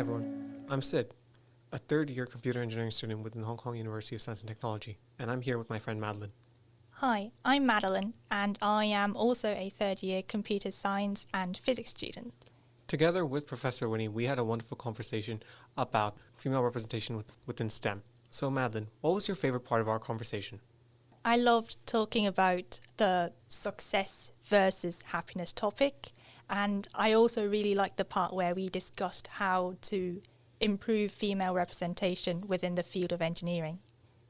everyone, I'm Sid, a third-year computer engineering student within the Hong Kong University of Science and Technology, and I'm here with my friend Madeline. Hi, I'm Madeline, and I am also a third-year computer science and physics student. Together with Professor Winnie, we had a wonderful conversation about female representation within STEM. So Madeline, what was your favorite part of our conversation? I loved talking about the success versus happiness topic, and I also really liked the part where we discussed how to improve female representation within the field of engineering.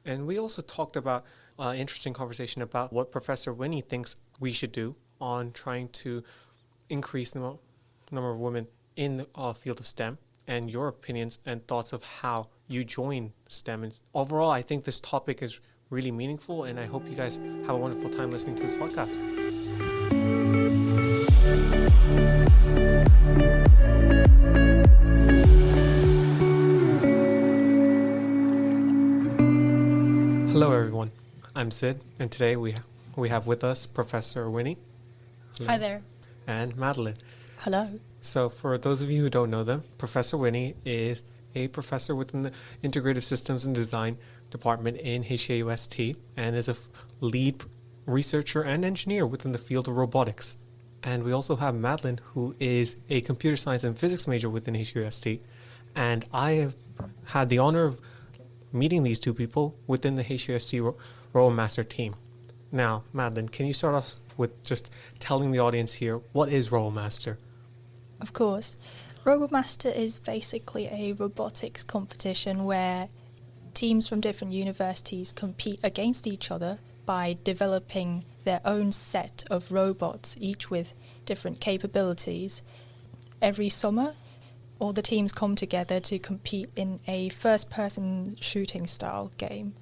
And we also talked about an interesting conversation about what Professor Winnie thinks we should do on trying to increase the number of women in the field of STEM, and your opinions and thoughts of how you join STEM. And overall, I think this topic is really meaningful, and I hope you guys have a wonderful time listening to this podcast. Hello everyone, I'm Sid, and today we have with us Professor Winnie. Hi there. And Madeline. Hello. So for those of you who don't know them, Professor Winnie is a professor within the Integrative Systems and Design Department in HKUST and is a lead researcher and engineer within the field of robotics. And we also have Madeline, who is a computer science and physics major within HKUST. And I have had the honor of meeting these two people within the HKUST RoboMaster team. Now, Madeline, can you start off with just telling the audience here, what is RoboMaster? Of course. RoboMaster is basically a robotics competition where teams from different universities compete against each other by developing their own set of robots, each with different capabilities. Every summer, all the teams come together to compete in a first-person shooting style game.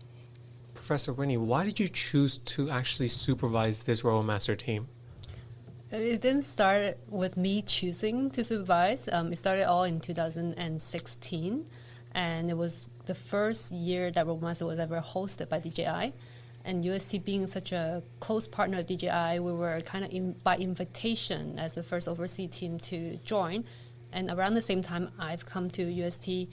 Professor Winnie, why did you choose to actually supervise this RoboMaster team? It didn't start with me choosing to supervise. It started all in 2016, and it was the first year that RoboMaster was ever hosted by DJI. And UST being such a close partner of DJI, we were kind of by invitation as the first overseas team to join. And around the same time, I've come to UST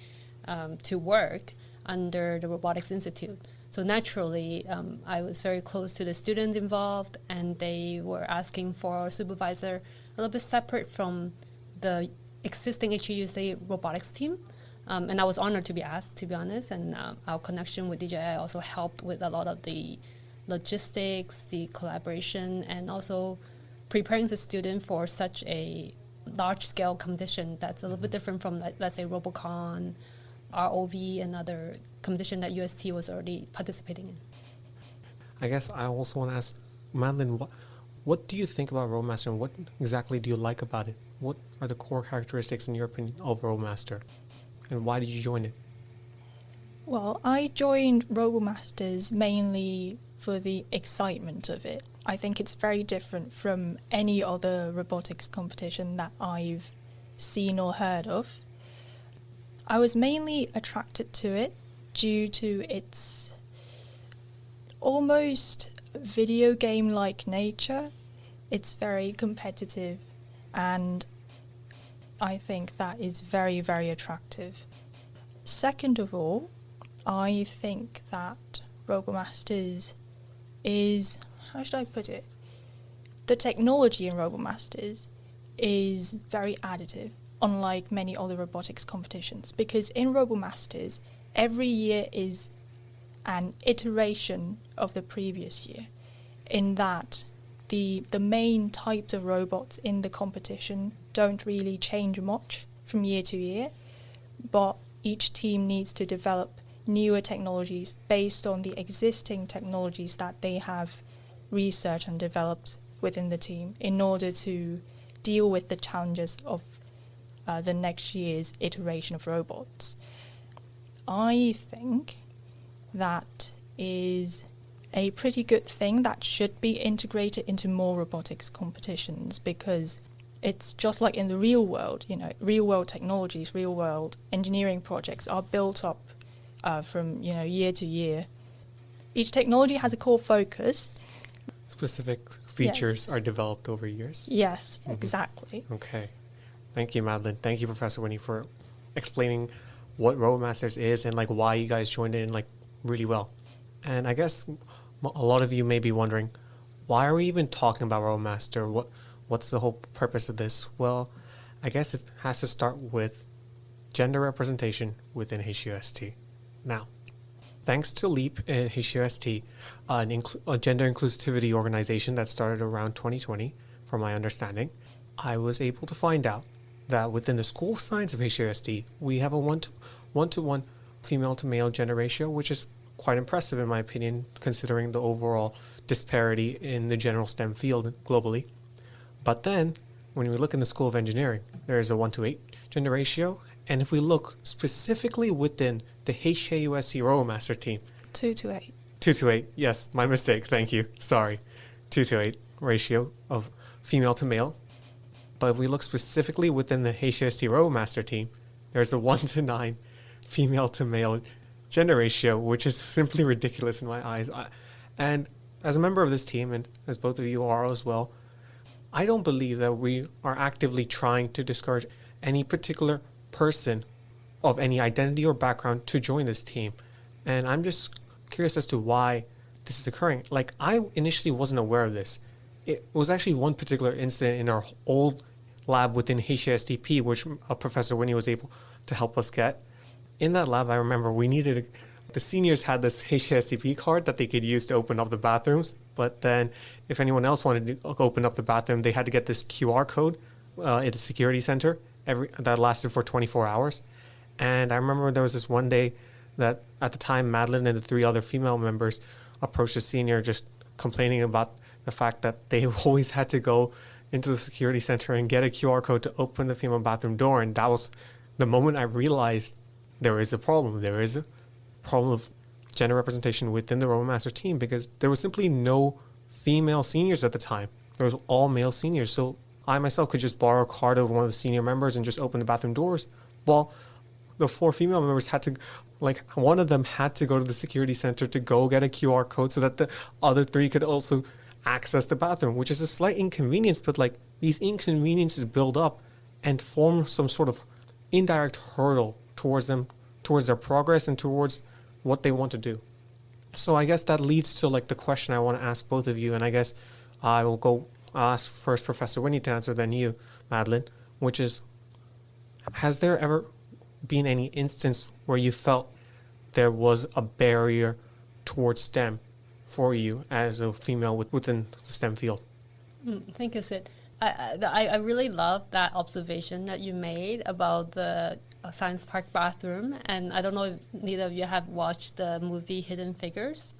to work under the Robotics Institute. So naturally, I was very close to the students involved, and they were asking for a supervisor a little bit separate from the existing HUSA robotics team. And I was honored to be asked, to be honest, and our connection with DJI also helped with a lot of the logistics, the collaboration, and also preparing the student for such a large-scale competition that's a little bit different from, let's say, RoboCon, ROV, and other competition that UST was already participating in. I guess I also want to ask, Madeline, what do you think about RoboMaster, and what exactly do you like about it? What are the core characteristics, in your opinion, of RoboMaster, and why did you join it? Well, I joined RoboMasters mainly for the excitement of it. I think it's very different from any other robotics competition that I've seen or heard of. I was mainly attracted to it due to its almost video game-like nature. It's very competitive, and I think that is very, very attractive. Second of all, I think that RoboMasters is, how should I put it? The technology in RoboMasters is very additive, unlike many other robotics competitions, because in RoboMasters, every year is an iteration of the previous year, in that the main types of robots in the competition don't really change much from year to year, but each team needs to develop newer technologies based on the existing technologies that they have researched and developed within the team in order to deal with the challenges of the next year's iteration of robots. I think that is a pretty good thing that should be integrated into more robotics competitions, because it's just like in the real world, real world technologies, real world engineering projects are built up from year to year. Each technology has a core focus. Specific features are developed over years? Yes, exactly. Okay. Thank you, Madeline. Thank you, Professor Winnie, for explaining what RoboMasters is and like why you guys joined in like really well. And I guess a lot of you may be wondering, why are we even talking about RoboMaster? What's the whole purpose of this? Well, I guess it has to start with gender representation within HUST. Now, thanks to LEAP and HUST, a gender inclusivity organization that started around 2020, from my understanding, I was able to find out that within the School of Science of HUST, we have a one-to-one female-to-male gender ratio, which is quite impressive in my opinion, considering the overall disparity in the general STEM field globally. But then, when we look in the School of Engineering, there is a 1-to-8 gender ratio, and if we look specifically within the HUST RoboMaster team, 2-to-8. 2-to-8, yes, my mistake, thank you, sorry. 2-to-8 ratio of female to male. But if we look specifically within the HUST RoboMaster team, there's a 1-to-9 female to male gender ratio, which is simply ridiculous in my eyes. And as a member of this team, and as both of you are as well, I don't believe that we are actively trying to discourage any particular person of any identity or background to join this team. And I'm just curious as to why this is occurring. Like, I initially wasn't aware of this. It was actually one particular incident in our old lab within HASTP, which Professor Winnie was able to help us get. In that lab, I remember the seniors had this HASTP card that they could use to open up the bathrooms. But then if anyone else wanted to open up the bathroom, they had to get this QR code at the security center that lasted for 24 hours. And I remember there was this one day that at the time, Madeline and the 3 other female members approached the senior just complaining about the fact that they always had to go into the security center and get a QR code to open the female bathroom door. And that was the moment I realized there is a problem. There is a problem of gender representation within the RoboMaster team because there was simply no female seniors at the time. There was all male seniors. So I myself could just borrow a card of one of the senior members and just open the bathroom doors. Well, the 4 female members had to, one of them had to go to the security center to go get a QR code so that the other 3 could also access the bathroom, which is a slight inconvenience, but these inconveniences build up and form some sort of indirect hurdle towards their progress and towards what they want to do. So I guess that leads to the question I want to ask both of you, and I guess I will ask first Professor Winnie to answer, then you, Madeline, which is, has there ever been any instance where you felt there was a barrier towards STEM for you as a female within the STEM field? Thank you, Sid. I really love that observation that you made about the Science Park bathroom. And I don't know if neither of you have watched the movie Hidden Figures.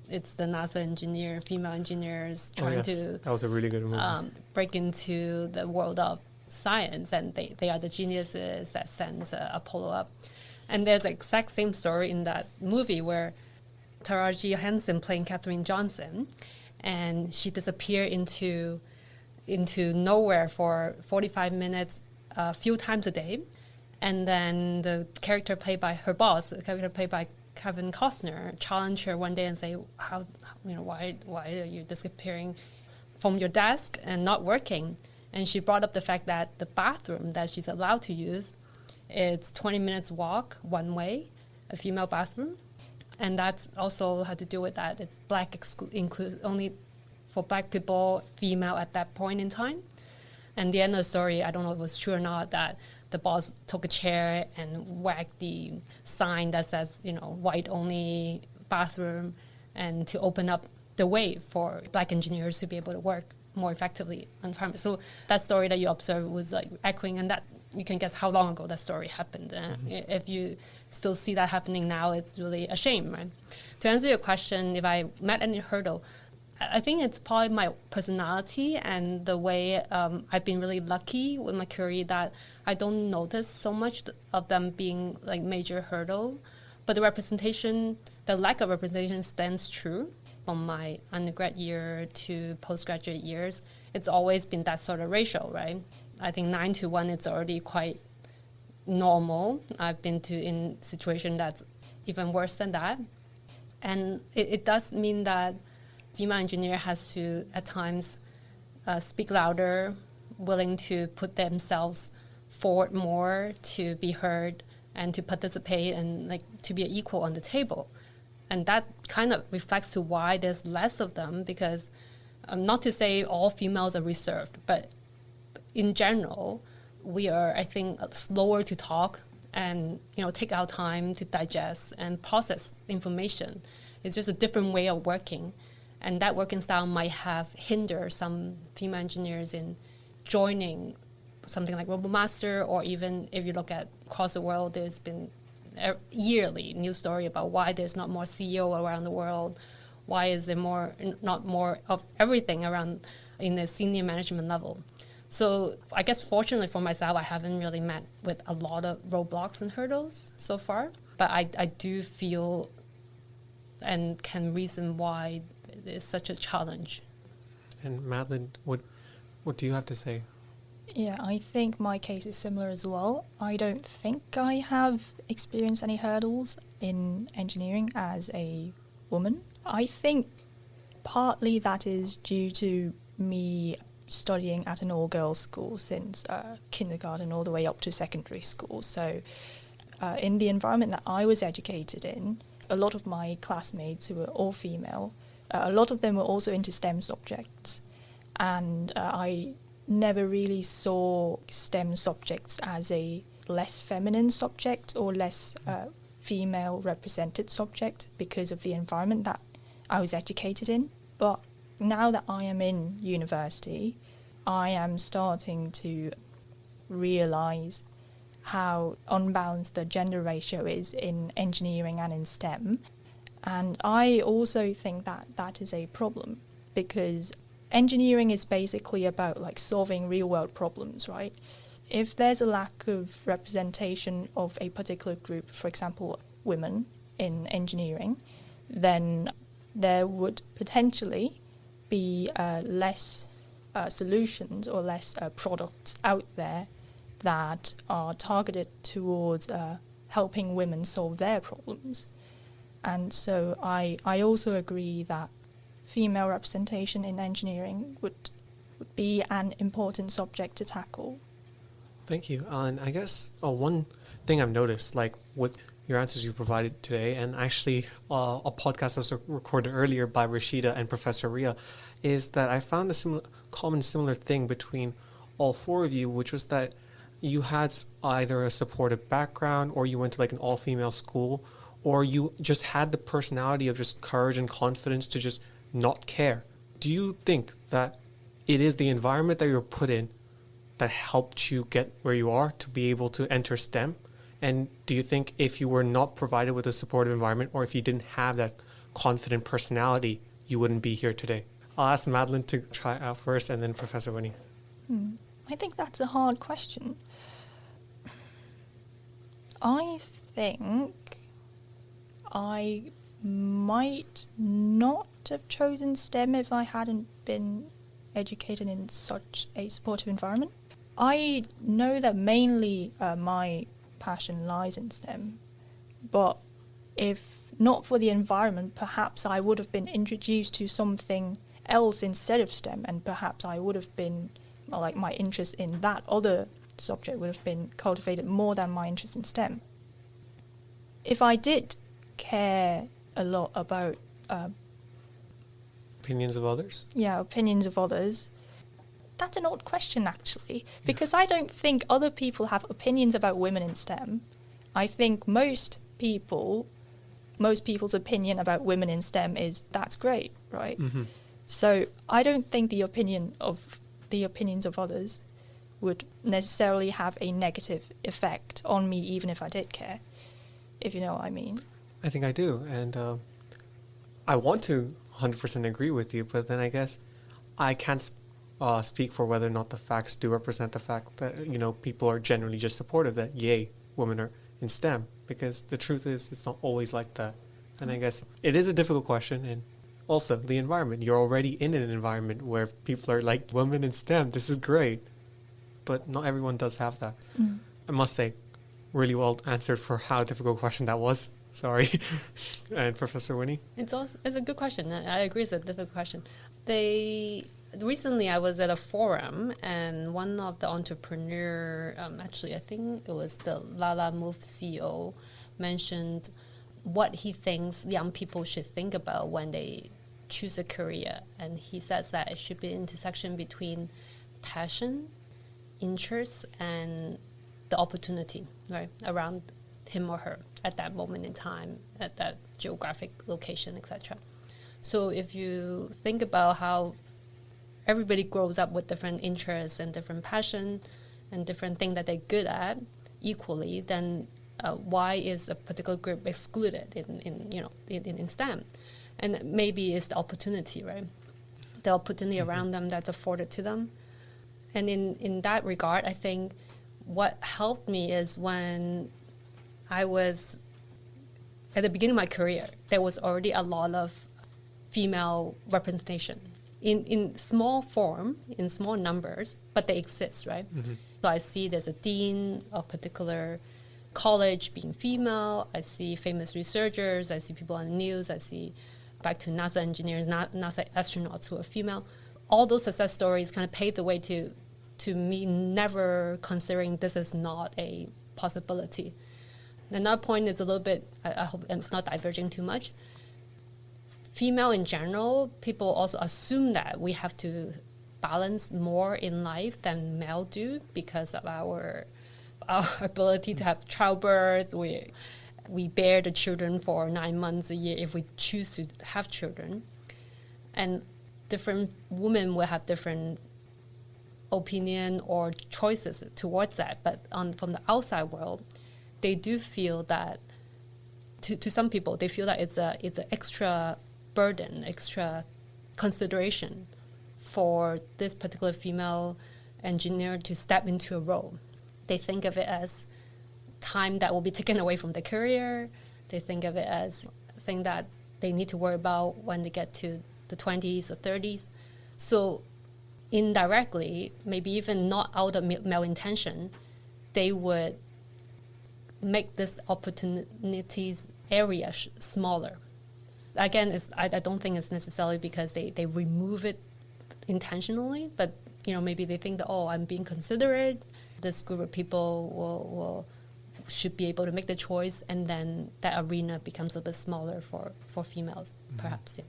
It's the NASA female engineers trying to... That was a really good movie. Break into the world of science, and they are the geniuses that sent Apollo up. And there's the exact same story in that movie where Natarajan playing Katherine Johnson, and she disappeared into nowhere for 45 minutes a few times a day. And then the character played by her boss, the character played by Kevin Costner, challenged her one day and say, why are you disappearing from your desk and not working? And she brought up the fact that the bathroom that she's allowed to use, it's 20 minutes walk one way, a female bathroom. And that's also had to do with that. It's only for black people, female at that point in time. And the end of the story, I don't know if it was true or not, that the boss took a chair and whacked the sign that says, white only bathroom, and to open up the way for black engineers to be able to work more effectively on premise. So that story that you observed was echoing, and that you can guess how long ago that story happened. If you still see that happening now, it's really a shame, right? To answer your question, if I met any hurdle, I think it's probably my personality and the way I've been really lucky with my career that I don't notice so much of them being major hurdle. But the lack of representation stands true from my undergrad year to postgraduate years. It's always been that sort of ratio, right? I think 9-to-1, it's already quite normal. I've been in situation that's even worse than that. And it does mean that female engineer has to, at times, speak louder, willing to put themselves forward more to be heard and to participate and like to be equal on the table. And that kind of reflects to why there's less of them, because not to say all females are reserved, but in general, we are, I think, slower to talk and, take our time to digest and process information. It's just a different way of working. And that working style might have hindered some female engineers in joining something like RoboMaster, or even if you look at across the world, there's been a yearly news story about why there's not more CEO around the world, why is there not more of everything around in the senior management level. So I guess fortunately for myself, I haven't really met with a lot of roadblocks and hurdles so far, but I do feel and can reason why it's such a challenge. And Madeline, what do you have to say? Yeah, I think my case is similar as well. I don't think I have experienced any hurdles in engineering as a woman. I think partly that is due to me studying at an all-girls school since kindergarten all the way up to secondary school. So in the environment that I was educated in, a lot of my classmates who were all female, a lot of them were also into STEM subjects. And I never really saw STEM subjects as a less feminine subject or less female represented subject because of the environment that I was educated in. But now that I am in university, I am starting to realise how unbalanced the gender ratio is in engineering and in STEM. And I also think that that is a problem, because engineering is basically about like solving real world problems, right? If there's a lack of representation of a particular group, for example, women in engineering, then there would potentially be less solutions or less products out there that are targeted towards helping women solve their problems. And so I also agree that female representation in engineering would be an important subject to tackle. Thank you. And I guess one thing I've noticed, like with your answers you provided today, and actually a podcast that was recorded earlier by Rashida and Professor Ria, is that I found a similar thing between all four of you, which was that you had either a supportive background, or you went to like an all-female school, or you just had the personality of just courage and confidence to just not care. Do you think that it is the environment that you're put in that helped you get where you are to be able to enter STEM? And do you think if you were not provided with a supportive environment, or if you didn't have that confident personality, you wouldn't be here today? I'll ask Madeline to try out first, and then Professor Winnie. I think that's a hard question. I think I might not have chosen STEM if I hadn't been educated in such a supportive environment. I know that mainly my passion lies in STEM, but if not for the environment, perhaps I would have been introduced to something else instead of STEM, and perhaps I would have been, like, my interest in that other subject would have been cultivated more than my interest in STEM. If I did care a lot about Opinions of others? opinions of others, that's an odd question actually, because I don't think other people have opinions about women in STEM. I think most people's opinion about women in STEM is that's great, right? Mm-hmm. So I don't think the opinions of others would necessarily have a negative effect on me, even if I did care, if you know what I mean. I think I do, and I want to 100% agree with you, but then I guess I can't speak for whether or not the facts do represent the fact that, people are generally just supportive that, yay, women are in STEM, because the truth is it's not always like that. And I guess it is a difficult question, and also the environment. You're already in an environment where people are like, women in STEM, this is great. But not everyone does have that. I must say, really well answered for how difficult a question that was. Sorry. And Professor Winnie? It's a good question. I agree it's a difficult question. The recently I was at a forum, and one of the entrepreneur, actually I think it was the Lala Move CEO, mentioned what he thinks young people should think about when they choose a career. And he says that it should be an intersection between passion, interest, and the opportunity, right, around him or her at that moment in time, at that geographic location, etc. So if you think about how everybody grows up with different interests and different passion and different things that they're good at equally, then why is a particular group excluded in STEM? And maybe it's the opportunity, right? The opportunity around them that's afforded to them. And in that regard, I think what helped me is when I was at the beginning of my career, there was already a lot of female representation in small form, in small numbers, but they exist, right? So I see there's a dean of particular college being female. I see famous researchers. I see people on the news. I see back to NASA engineers, NASA astronauts who are female. All those success stories kind of paved the way to me never considering this is not a possibility. Another point is a little bit, I hope it's not diverging too much. Female in general, people also assume that we have to balance more in life than male do because of our ability to have childbirth. We bear the children for 9 months a year if we choose to have children. And different women will have different opinion or choices towards that. But from the outside world, they do feel that, to some people, they feel that it's an extra burden, extra consideration for this particular female engineer to step into a role. They think of it as time that will be taken away from their career. They think of it as a thing that they need to worry about when they get to the 20s or 30s. So indirectly, maybe even not out of male intention, they would make this opportunities area smaller. Again, I don't think it's necessarily because they remove it intentionally, but maybe they think that, I'm being considerate. This group of people should be able to make the choice, and then that arena becomes a bit smaller for females, perhaps. Yeah.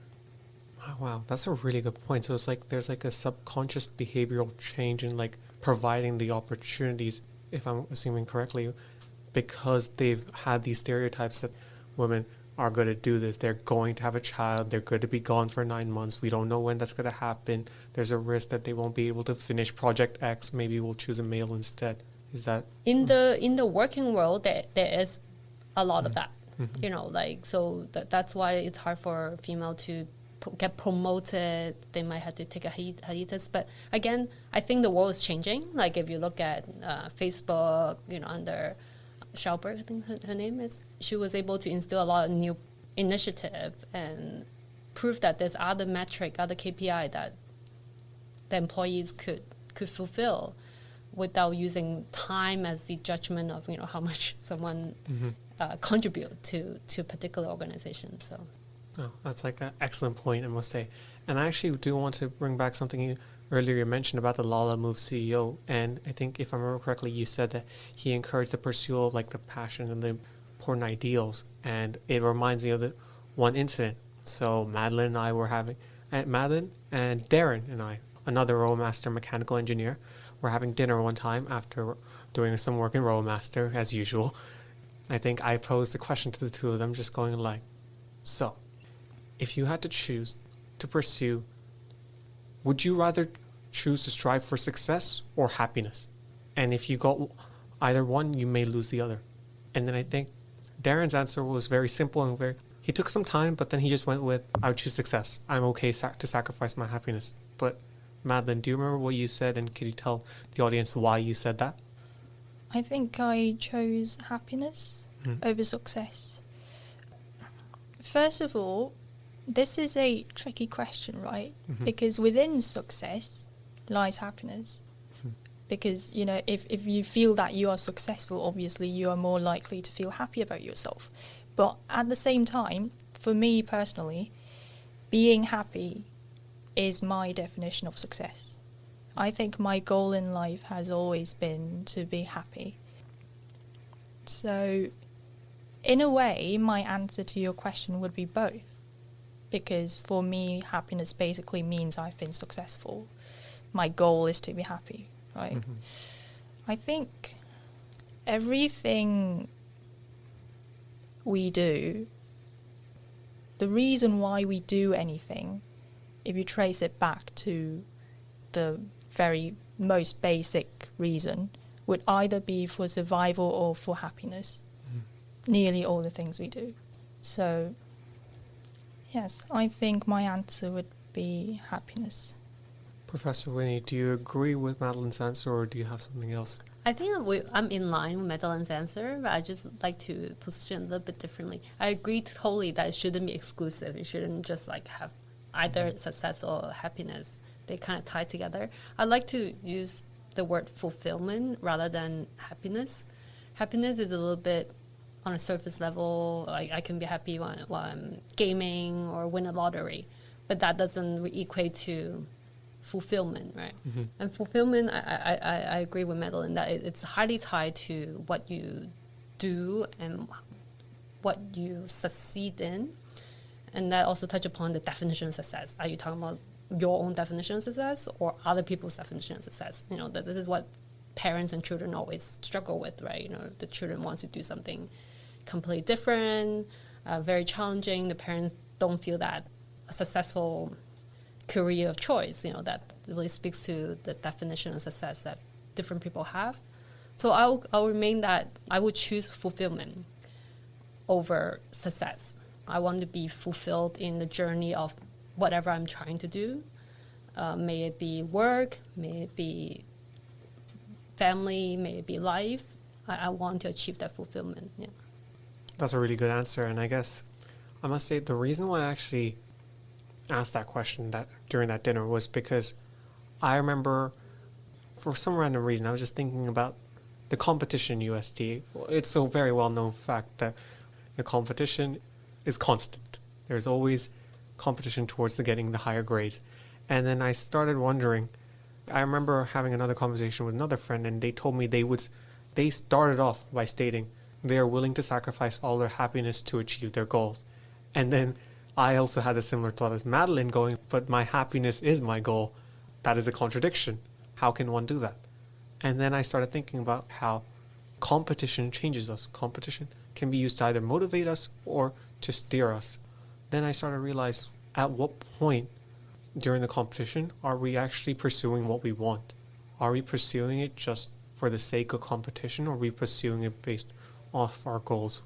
Wow, that's a really good point. So it's like there's like a subconscious behavioral change in like providing the opportunities, if I'm assuming correctly, because they've had these stereotypes that women are going to do this. They're going to have a child. They're going to be gone for 9 months. We don't know when that's going to happen. There's a risk that they won't be able to finish Project X. Maybe we'll choose a male instead. Is that in the working world? There is a lot of that. So that's why it's hard for a female to get promoted. They might have to take a hiatus. But again, I think the world is changing. Like if you look at Facebook, under Schauberg, I think her name is, she was able to instill a lot of new initiative and prove that there's other metric, other KPI that the employees could fulfill without using time as the judgment of how much someone contribute to a particular organization. So that's like an excellent point, I must say. And I actually do want to bring back something you earlier mentioned about the Lala Move CEO, and I think if I remember correctly, you said that he encouraged the pursuit of like the passion and the important ideals, and it reminds me of the one incident. So Madeline and Darren and I, another RoboMaster mechanical engineer, were having dinner one time after doing some work in RoboMaster as usual. I think I posed a question to the two of them, just going like, so if you had to choose to pursue, would you rather choose to strive for success or happiness? And if you go either one, you may lose the other. And then I think Darren's answer was very simple and he took some time, but then he just went with, I would choose success. I'm okay to sacrifice my happiness. But Madeline, do you remember what you said, and could you tell the audience why you said that? I think I chose happiness over success. First of all, this is a tricky question, right? Because within success lies happiness. Because, if you feel that you are successful, obviously you are more likely to feel happy about yourself. But at the same time, for me personally, being happy is my definition of success. I think my goal in life has always been to be happy. So, in a way, my answer to your question would be both. Because for me, happiness basically means I've been successful. My goal is to be happy, right? Mm-hmm. I think everything we do, the reason why we do anything, if you trace it back to the very most basic reason, would either be for survival or for happiness. Nearly all the things we do. So, yes, I think my answer would be happiness. Professor Winnie, do you agree with Madeline's answer, or do you have something else? I think I'm in line with Madeline's answer, but I just like to position it a little bit differently. I agree totally that it shouldn't be exclusive. It shouldn't just like have either success or happiness. They kind of tie together. I like to use the word fulfillment rather than happiness. Happiness is a little bit on a surface level. Like I can be happy while I'm gaming or win a lottery, but that doesn't equate to fulfillment, right? Mm-hmm. And fulfillment, I agree with Madeline that it's highly tied to what you do and what you succeed in, and that also touch upon the definition of success. Are you talking about your own definition of success or other people's definition of success? You know, this is what parents and children always struggle with, right? You know, the children wants to do something completely different, very challenging. The parents don't feel that a successful career of choice, you know, that really speaks to the definition of success that different people have. So I'll remain that I would choose fulfillment over success. I want to be fulfilled in the journey of whatever I'm trying to do. May it be work, may it be family, may it be life. I want to achieve that fulfillment. Yeah. That's a really good answer, and I guess I must say the reason why I actually asked that question during that dinner was because I remember, for some random reason, I was just thinking about the competition in UST. It's a very well-known fact that the competition is constant. There's always competition towards getting the higher grades. And then I started wondering, I remember having another conversation with another friend, and they told me they started off by stating they are willing to sacrifice all their happiness to achieve their goals. And then I also had a similar thought as Madeline, going, but my happiness is my goal. That is a contradiction. How can one do that? And then I started thinking about how competition changes us. Competition can be used to either motivate us or to steer us. Then I started to realize, at what point during the competition are we actually pursuing what we want? Are we pursuing it just for the sake of competition, or are we pursuing it based off our goals?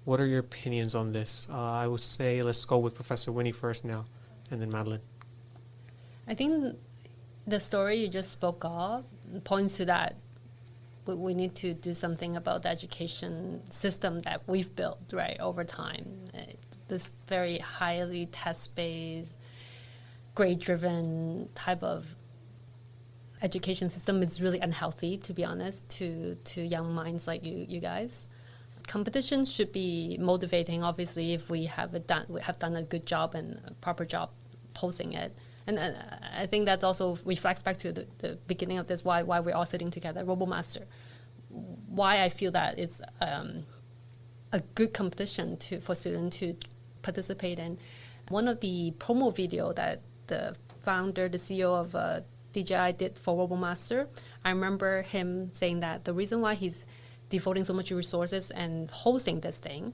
What are your opinions on this? I would say let's go with Professor Winnie first now, and then Madeline. I think the story you just spoke of points to that we need to do something about the education system that we've built, right, over time. This very highly test-based, grade-driven type of education system is really unhealthy, to be honest, to young minds like you guys. Competitions should be motivating, obviously, if we have done a good job and a proper job posing it. And I think that also reflects back to the beginning of this, why we're all sitting together, RoboMaster. Why I feel that it's a good competition for students to participate in. One of the promo video that the founder, the CEO of DJI did for RoboMaster, I remember him saying that the reason why he's devoting so much resources and hosting this thing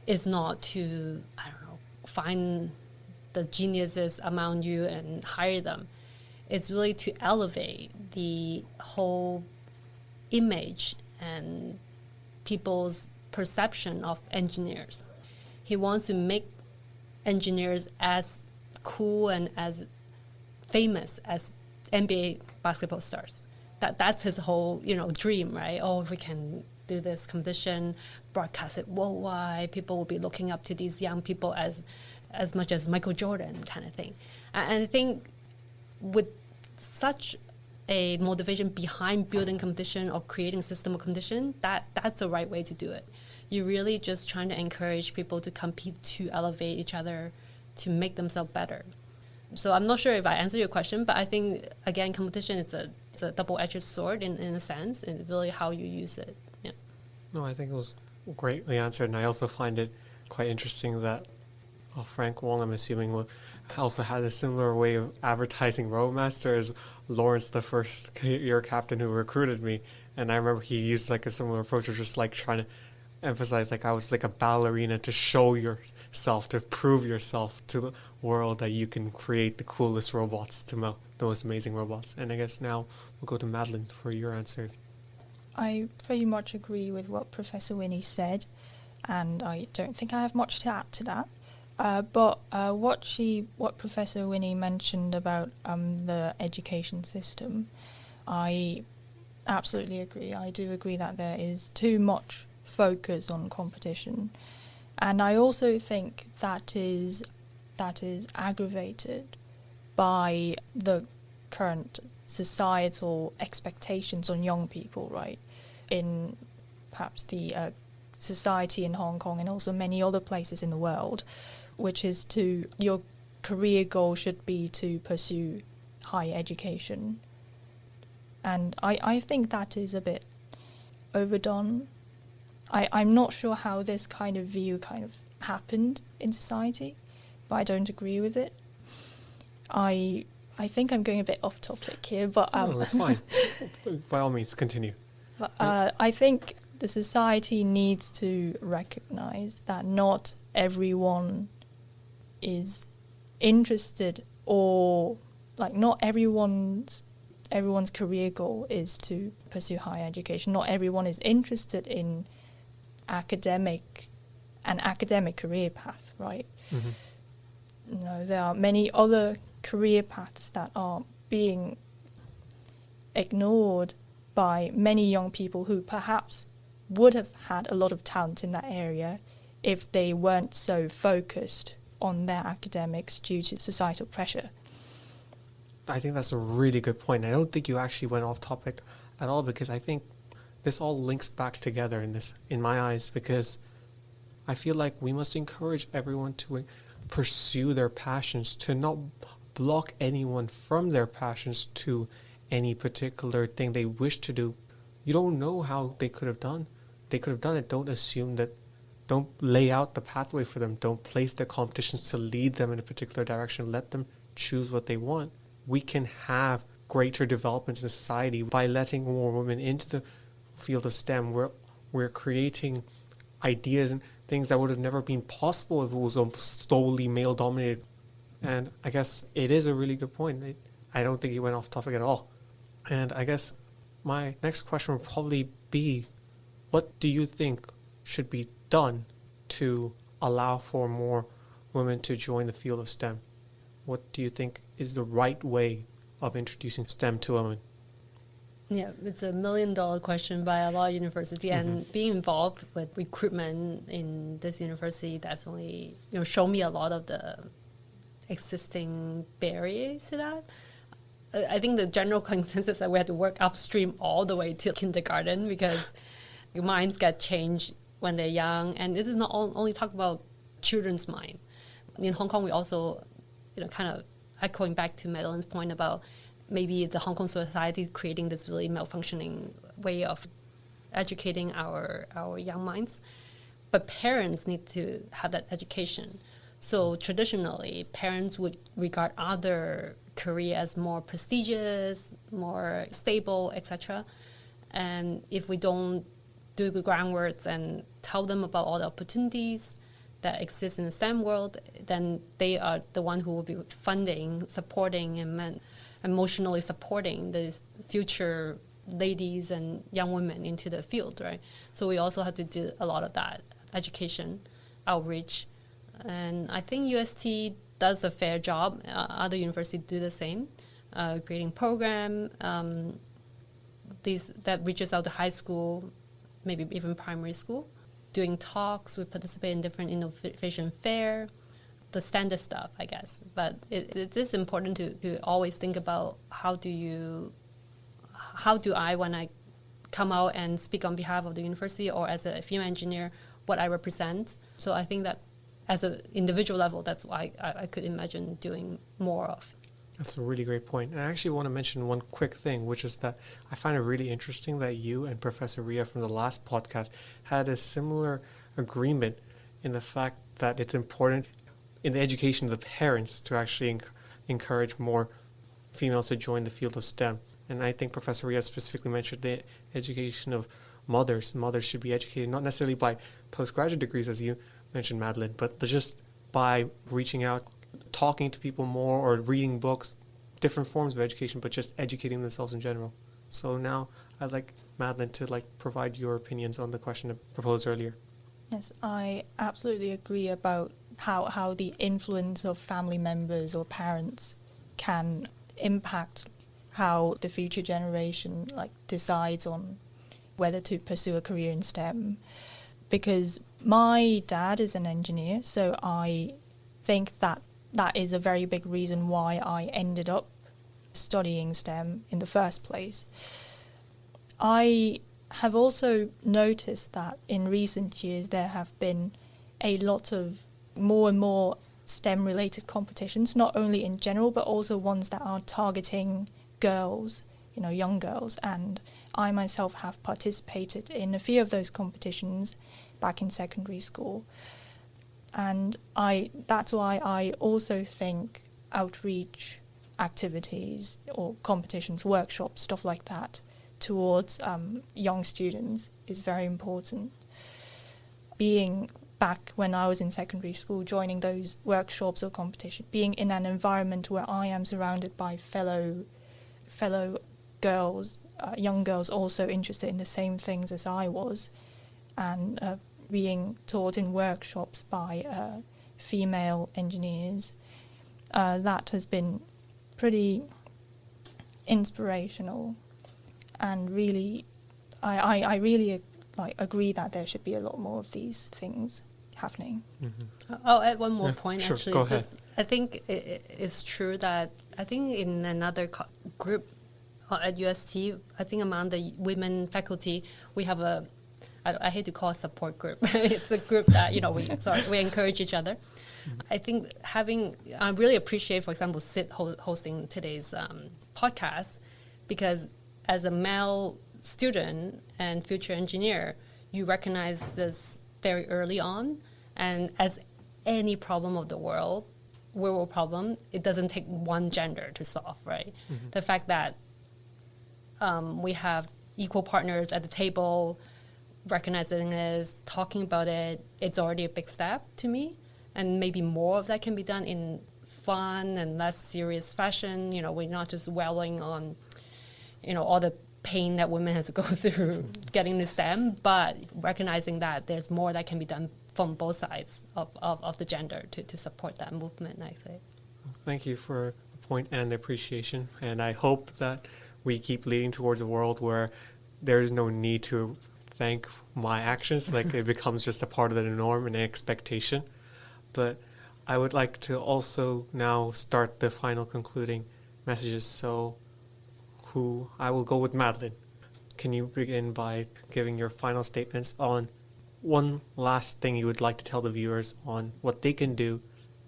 is not to, I don't know, find the geniuses among you and hire them. It's really to elevate the whole image and people's perception of engineers. He wants to make engineers as cool and as famous as NBA basketball stars. That's his whole, dream, right? Oh, if we can do this competition, broadcast it worldwide, people will be looking up to these young people as much as Michael Jordan kind of thing. And I think with such a motivation behind building competition or creating a system of competition, that's the right way to do it. You're really just trying to encourage people to compete, to elevate each other, to make themselves better. So I'm not sure if I answered your question, but I think, again, competition it's a double-edged sword in a sense, and really how you use it. Yeah. No, I think it was greatly answered, and I also find it quite interesting that Frank Wong, I'm assuming, also had a similar way of advertising RoboMaster as Lawrence, the first year captain who recruited me. And I remember he used like a similar approach of just like trying to emphasize like I was like a ballerina to show yourself, to prove yourself to the world that you can create the coolest robots, the most amazing robots. And I guess now we'll go to Madeline for your answer. I pretty much agree with what Professor Winnie said, and I don't think I have much to add to that. But what Professor Winnie mentioned about the education system, I absolutely agree. I do agree that there is too much focus on competition, and I also think that is aggravated by the current societal expectations on young people, right? In perhaps the society in Hong Kong and also many other places in the world, which is your career goal should be to pursue higher education. And I think that is a bit overdone. I'm not sure how this kind of view kind of happened in society, but I don't agree with it. I think I'm going a bit off topic here, but No, that's fine. By all means, continue. But, I think the society needs to recognize that not everyone is interested, or like not everyone's career goal is to pursue higher education. Not everyone is interested in an academic career path, right? Mm-hmm. No, there are many other career paths that are being ignored by many young people who perhaps would have had a lot of talent in that area if they weren't so focused on their academics due to societal pressure. I think that's a really good point. I don't think you actually went off topic at all, because I think this all links back together in my eyes, because I feel like we must encourage everyone to pursue their passions, to not block anyone from their passions to any particular thing they wish to do. You don't know how they could have done. They could have done it. Don't assume that. Don't lay out the pathway for them. Don't place the competitions to lead them in a particular direction. Let them choose what they want. We can have greater developments in society by letting more women into the field of STEM. We're creating ideas and things that would have never been possible if it was solely male-dominated. And I guess it is a really good point. I don't think he went off topic at all. And I guess my next question would probably be, what do you think should be done to allow for more women to join the field of STEM? What do you think is the right way of introducing STEM to women? Yeah, it's $1 million question by a lot of university, and being involved with recruitment in this university definitely, show me a lot of the existing barriers to that. I think the general consensus that we have to work upstream all the way to kindergarten, because your minds get changed when they're young, and this is not only talk about children's mind. In Hong Kong, we also, kind of echoing back to Madeline's point about maybe it's the Hong Kong society creating this really malfunctioning way of educating our young minds. But parents need to have that education. So traditionally, parents would regard other career as more prestigious, more stable, etc. And if we don't do the groundwork and tell them about all the opportunities that exist in the STEM world, then they are the one who will be funding, supporting, and emotionally supporting these future ladies and young women into the field, right? So we also have to do a lot of that education, outreach. And I think UST does a fair job. Other universities do the same, creating program that reaches out to high school, maybe even primary school, doing talks. We participate in different innovation fair, the standard stuff, I guess. But it is important to always think about how do I, when I come out and speak on behalf of the university or as a female engineer, what I represent. So I think that as an individual level, that's why I could imagine doing more of. That's a really great point. And I actually want to mention one quick thing, which is that I find it really interesting that you and Professor Ria from the last podcast had a similar agreement in the fact that it's important in the education of the parents to actually encourage more females to join the field of STEM. And I think Professor Ria specifically mentioned the education of mothers. Mothers should be educated not necessarily by postgraduate degrees, as you mentioned, Madeline, but just by reaching out, talking to people more, or reading books, different forms of education, but just educating themselves in general. So now I'd like Madeline to provide your opinions on the question I proposed earlier. Yes, I absolutely agree about how the influence of family members or parents can impact how the future generation decides on whether to pursue a career in STEM. Because my dad is an engineer, so I think that is a very big reason why I ended up studying STEM in the first place. I have also noticed that in recent years there have been a lot of more and more STEM-related competitions, not only in general, but also ones that are targeting girls, young girls. And I myself have participated in a few of those competitions back in secondary school. And that's why I also think outreach activities or competitions, workshops, stuff like that, towards young students is very important. Being back when I was in secondary school, joining those workshops or competition, being in an environment where I am surrounded by fellow girls, young girls also interested in the same things as I was, and being taught in workshops by female engineers, that has been pretty inspirational, and really, I really agree that there should be a lot more of these things happening. Mm-hmm. I'll add one more point, sure, actually. go ahead. I think it's true that I think in another group at UST, I think among the women faculty, we have I hate to call it support group. It's a group that, we encourage each other. Mm-hmm. I think I really appreciate, for example, Sid hosting today's podcast, because as a male student and future engineer, you recognize this very early on. And as any problem of the world problem, it doesn't take one gender to solve, right? Mm-hmm. The fact that we have equal partners at the table, recognizing this, talking about it, it's already a big step to me. And maybe more of that can be done in fun and less serious fashion. We're not just dwelling on, all the pain that women has to go through getting to STEM, but recognizing that there's more that can be done from both sides of the gender to support that movement, I say. Thank you for the point and the appreciation. And I hope that we keep leading towards a world where there is no need to thank my actions, it becomes just a part of the norm and expectation. But I would like to also now start the final concluding messages. So I will go with Madeline. Can you begin by giving your final statements on one last thing you would like to tell the viewers on what they can do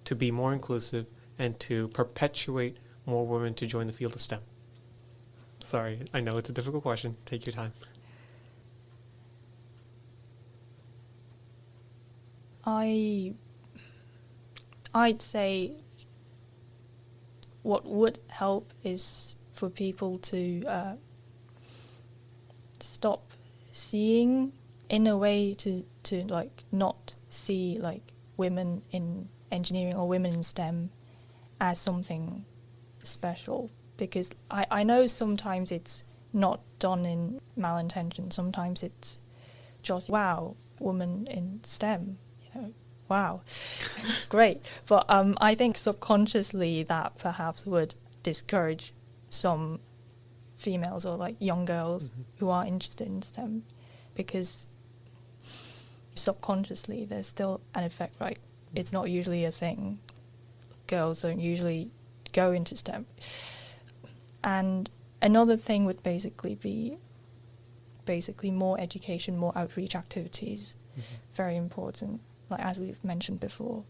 to be more inclusive and to perpetuate more women to join the field of STEM? Sorry, I know it's a difficult question. Take your time. I'd say what would help is for people to stop seeing, in a way, to not see women in engineering or women in STEM as something special, because I know sometimes it's not done in malintention. Sometimes it's just, wow, woman in STEM, wow, great. But I think subconsciously that perhaps would discourage some females or young girls who are interested in STEM, because subconsciously there's still an effect, right? It's not usually a thing. Girls don't usually go into STEM. And another thing would basically be more education, more outreach activities. Very important. like as we've mentioned before.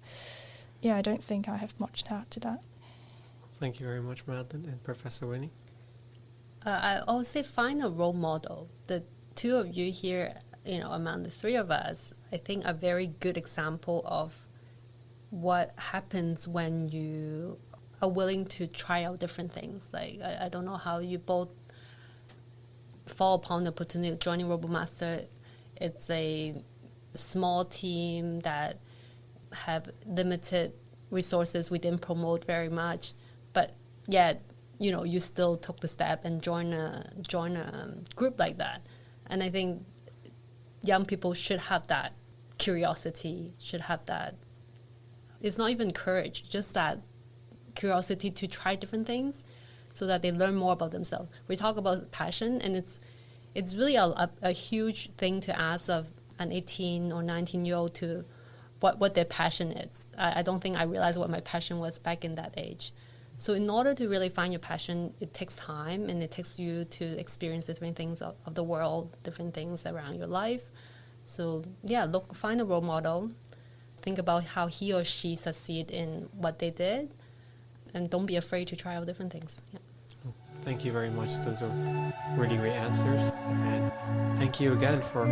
Yeah, I don't think I have much to add to that. Thank you very much, Madeline and Professor Winnie. I always say find a role model. The two of you here, among the three of us, I think are very good example of what happens when you are willing to try out different things. Like, I don't know how you both fall upon the opportunity of joining RoboMaster. It's a small team that have limited resources. We didn't promote very much, but yet, you still took the step and join a group like that. And I think young people should have that curiosity, should have that. It's not even courage, just that curiosity to try different things so that they learn more about themselves. We talk about passion, and it's really a huge thing to ask of an 18 or 19-year-old to what their passion is. I don't think I realized what my passion was back in that age. So in order to really find your passion, it takes time, and it takes you to experience different things of the world, different things around your life. So yeah, find a role model, think about how he or she succeed in what they did, and don't be afraid to try out different things. Yeah. Thank you very much. Those are really great answers. And thank you again for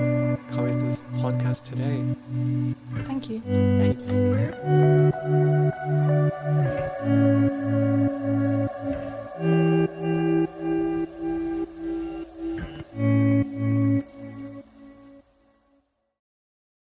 coming to this podcast today. Thank you. Thanks.